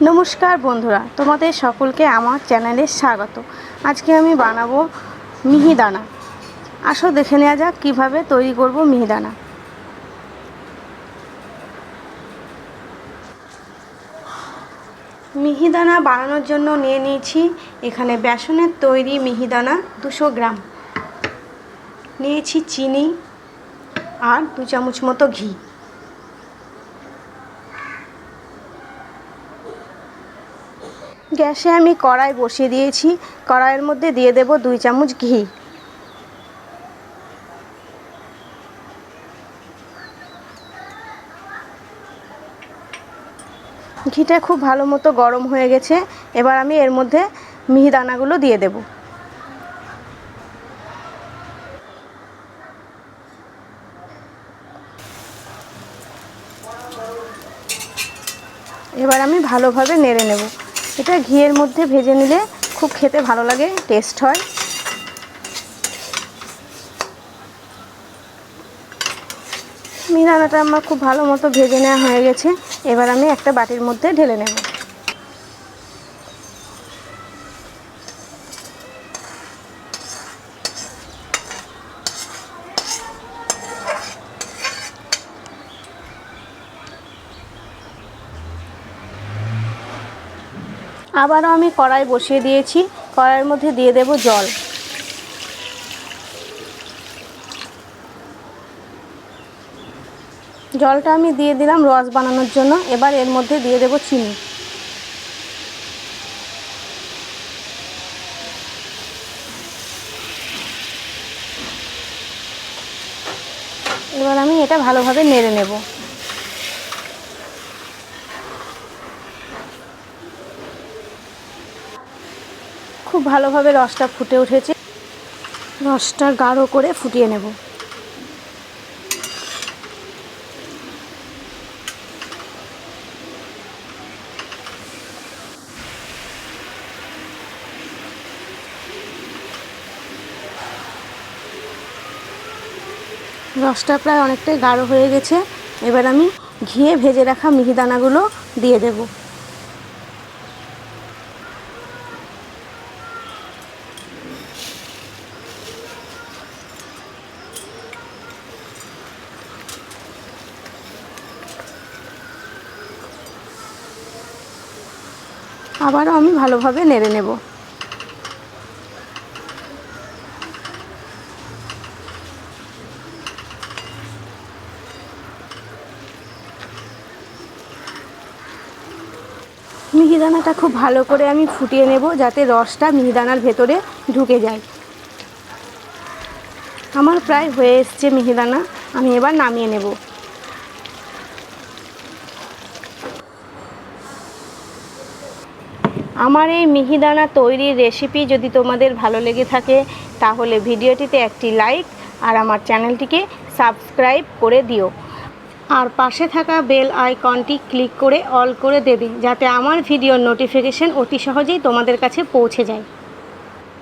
नमस्कार बंधुरा तुम्हारे सकल के आमार चैनेले स्वागत। आज के आमी बानाबो मिहिदाना। आसो देखे नेওয়া যাক কিভাবে তৈরি করব মিহিদানা। মিহিদানা বানানোর জন্য নিয়ে নিয়েছি এখানে বেসনের তৈরি মিহিদানা 200 গ্রাম, নিয়েছি চিনি আর 2 চামচ মতো ঘি। গ্যাসে আমি কড়াই বসিয়ে দিয়েছি, কড়াইয়ের মধ্যে দিয়ে দেব 2 চামচ ঘি। ঘিটা খুব ভালো মতো গরম হয়ে গেছে। এবার আমি এর মধ্যে মিহিদানাগুলো দিয়ে দেব। এবার আমি ভালোভাবে নেড়ে নেব। এটা ঘিয়ের মধ্যে ভেজে নিলে খুব খেতে ভালো লাগে, টেস্ট হয়। মিহিদানাটা আমার খুব ভালো মতো ভেজে নেওয়া হয়ে গেছে। এবার আমি একটা বাটির মধ্যে ঢেলে নেব। আবারও আমি কড়াই বসিয়ে দিয়েছি, কড়াইয়ের মধ্যে দিয়ে দেব জল। জলটা আমি দিয়ে দিলাম রস বানানোর জন্য। এবার এর মধ্যে দিয়ে দেব চিনি। এবার আমি এটা ভালোভাবে নেড়ে নেব। খুব ভালোভাবে রসটা ফুটে উঠেছে। রসটা গাঢ় করে ফুটিয়ে নেব। রসটা প্রায় অনেকটাই গাঢ় হয়ে গেছে। এবার আমি ঘিয়ে ভেজে রাখা মিহিদানাগুলো দিয়ে দেব। আবারও আমি ভালোভাবে নেড়ে নেব। মিহিদানাটা খুব ভালো করে আমি ফুটিয়ে নেব যাতে রসটা মিহিদানার ভেতরে ঢুকে যায়। আমার প্রায় হয়ে এসছে মিহিদানা, আমি এবার নামিয়ে নেব। আমার এই মিহিদানা তৈরির রেসিপি যদি তোমাদের ভালো লেগে থাকে তাহলে ভিডিওটিতে একটি লাইক আর আমার চ্যানেলটিকে সাবস্ক্রাইব করে দিও। আর পাশে থাকা বেল আইকনটি ক্লিক করে অল করে দেবে যাতে আমার ভিডিওর নোটিফিকেশন অতি সহজেই তোমাদের কাছে পৌঁছে যায়।